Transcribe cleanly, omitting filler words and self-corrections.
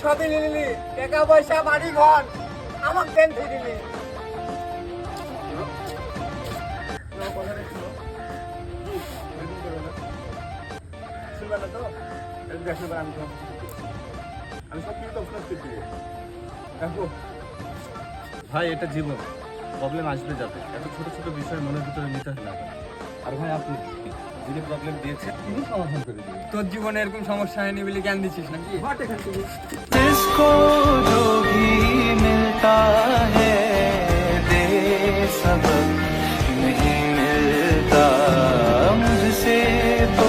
সবই নিলি, টাকা পয়সা বাড়ি ঘর আমার দেন থেকে দিলি। শুনবে না তো? দেখো আমি সব কিছু তো দেখো ভাই এটা জীবন, প্রবলেম আসবে যাবে, এত ছোট ছোট বিষয় মনের ভিতরে নিতে হয় না। আর ভাই আপনি যিনি প্রবলেম দিয়েছে তিনি সমাধান করে দিবেন। তোর জীবনে এরকম সমস্যা হয়নি বলে জ্ঞান দিচ্ছিস নাকি? হট এখান থেকে। जिसको जो भी मिलता है दे सबक नहीं मिलता मुझसे तो